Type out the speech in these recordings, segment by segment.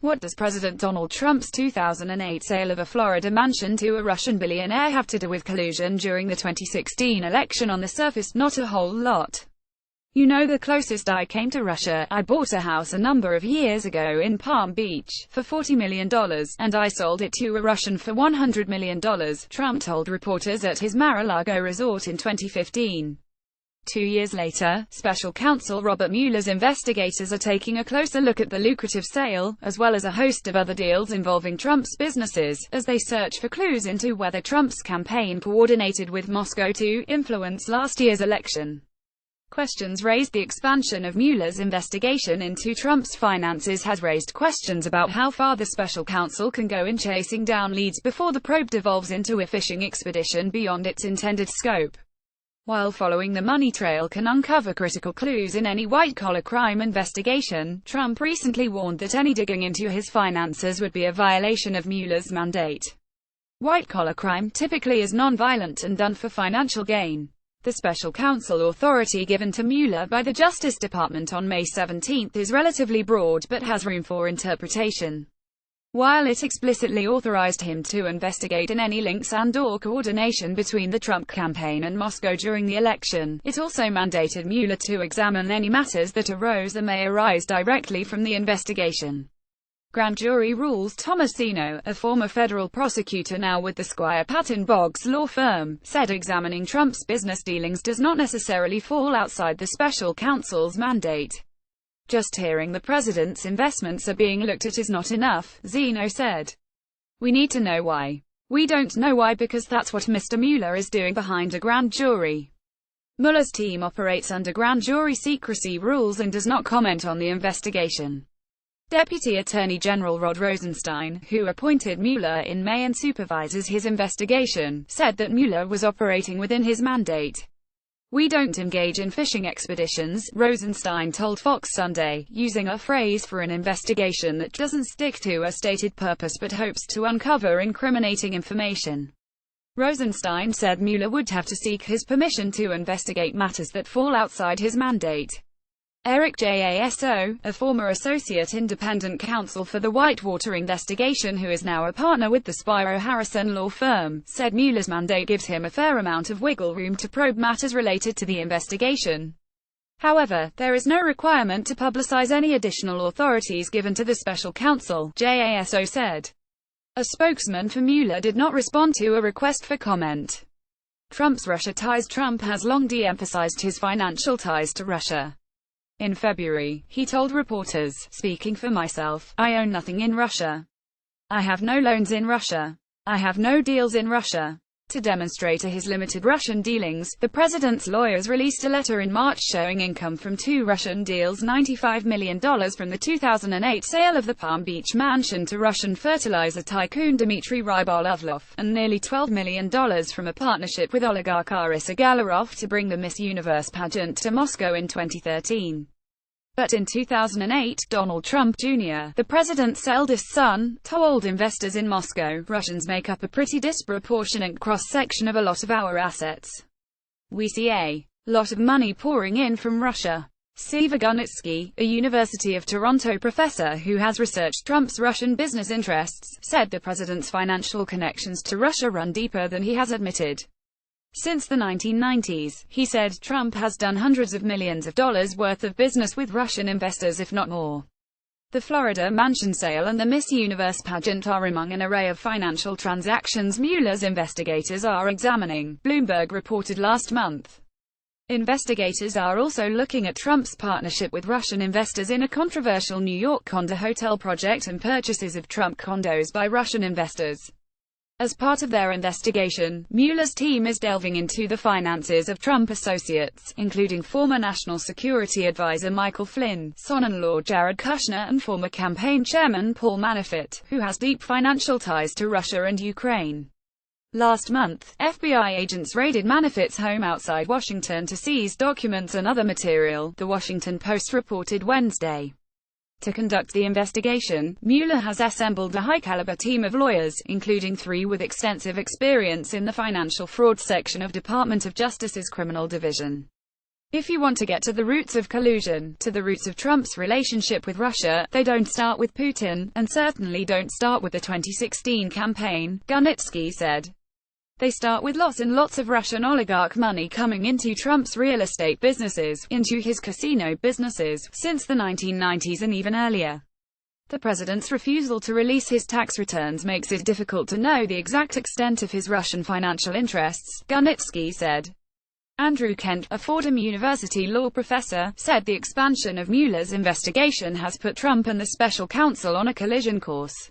What does President Donald Trump's 2008 sale of a Florida mansion to a Russian billionaire have to do with collusion during the 2016 election? On the surface, not a whole lot. You know, the closest I came to Russia, I bought a house a number of years ago in Palm Beach, for $40 million, and I sold it to a Russian for $100 million, Trump told reporters at his Mar-a-Lago resort in 2015. 2 years later, special counsel Robert Mueller's investigators are taking a closer look at the lucrative sale, as well as a host of other deals involving Trump's businesses, as they search for clues into whether Trump's campaign coordinated with Moscow to influence last year's election. Questions raised. The expansion of Mueller's investigation into Trump's finances has raised questions about how far the special counsel can go in chasing down leads before the probe devolves into a fishing expedition beyond its intended scope. While following the money trail can uncover critical clues in any white-collar crime investigation, Trump recently warned that any digging into his finances would be a violation of Mueller's mandate. White-collar crime typically is non-violent and done for financial gain. The special counsel authority given to Mueller by the Justice Department on May 17 is relatively broad but has room for interpretation. While it explicitly authorized him to investigate in any links and/or coordination between the Trump campaign and Moscow during the election, it also mandated Mueller to examine any matters that arose or may arise directly from the investigation. Grand jury rules. Thomas Sino, a former federal prosecutor now with the Squire Patton Boggs law firm, said examining Trump's business dealings does not necessarily fall outside the special counsel's mandate. Just hearing the president's investments are being looked at is not enough, Zeno said. We need to know why. We don't know why because that's what Mr. Mueller is doing behind a grand jury. Mueller's team operates under grand jury secrecy rules and does not comment on the investigation. Deputy Attorney General Rod Rosenstein, who appointed Mueller in May and supervises his investigation, said that Mueller was operating within his mandate. We don't engage in fishing expeditions, Rosenstein told Fox Sunday, using a phrase for an investigation that doesn't stick to a stated purpose but hopes to uncover incriminating information. Rosenstein said Mueller would have to seek his permission to investigate matters that fall outside his mandate. Eric Jasso, a former associate independent counsel for the Whitewater investigation who is now a partner with the Spiro Harrison law firm, said Mueller's mandate gives him a fair amount of wiggle room to probe matters related to the investigation. However, there is no requirement to publicize any additional authorities given to the special counsel, Jasso said. A spokesman for Mueller did not respond to a request for comment. Trump's Russia ties. Trump has long de-emphasized his financial ties to Russia. In February, he told reporters, "Speaking for myself, I own nothing in Russia. I have no loans in Russia. I have no deals in Russia." To demonstrate his limited Russian dealings, the president's lawyers released a letter in March showing income from 2 Russian deals: $95 million from the 2008 sale of the Palm Beach mansion to Russian fertilizer tycoon Dmitry Rybolovlev, and nearly $12 million from a partnership with oligarch Arisa Galarov to bring the Miss Universe pageant to Moscow in 2013. But in 2008, Donald Trump Jr., the president's eldest son, told investors in Moscow, "Russians make up a pretty disproportionate cross-section of a lot of our assets. We see a lot of money pouring in from Russia." Siva Gunitsky, a University of Toronto professor who has researched Trump's Russian business interests, said the president's financial connections to Russia run deeper than he has admitted. Since the 1990s, he said, Trump has done hundreds of millions of dollars worth of business with Russian investors, if not more. The Florida mansion sale and the Miss Universe pageant are among an array of financial transactions Mueller's investigators are examining, Bloomberg reported last month. Investigators are also looking at Trump's partnership with Russian investors in a controversial New York condo hotel project and purchases of Trump condos by Russian investors. As part of their investigation, Mueller's team is delving into the finances of Trump associates, including former National Security Advisor Michael Flynn, son-in-law Jared Kushner, and former campaign chairman Paul Manafort, who has deep financial ties to Russia and Ukraine. Last month, FBI agents raided Manafort's home outside Washington to seize documents and other material, The Washington Post reported Wednesday. To conduct the investigation, Mueller has assembled a high-caliber team of lawyers, including 3 with extensive experience in the financial fraud section of Department of Justice's Criminal Division. If you want to get to the roots of collusion, to the roots of Trump's relationship with Russia, they don't start with Putin, and certainly don't start with the 2016 campaign, Gunitsky said. They start with lots and lots of Russian oligarch money coming into Trump's real estate businesses, into his casino businesses, since the 1990s and even earlier. The president's refusal to release his tax returns makes it difficult to know the exact extent of his Russian financial interests, Gunitsky said. Andrew Kent, a Fordham University law professor, said the expansion of Mueller's investigation has put Trump and the special counsel on a collision course.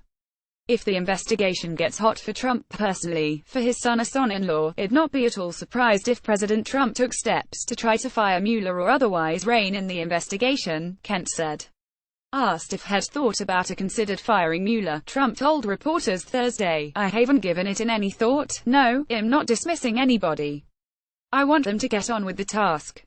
If the investigation gets hot for Trump personally, for his son or son-in-law, it'd not be at all surprised if President Trump took steps to try to fire Mueller or otherwise rein in the investigation, Kent said. Asked if he'd thought about or considered firing Mueller, Trump told reporters Thursday, "I haven't given it any thought. No, I'm not dismissing anybody. I want them to get on with the task."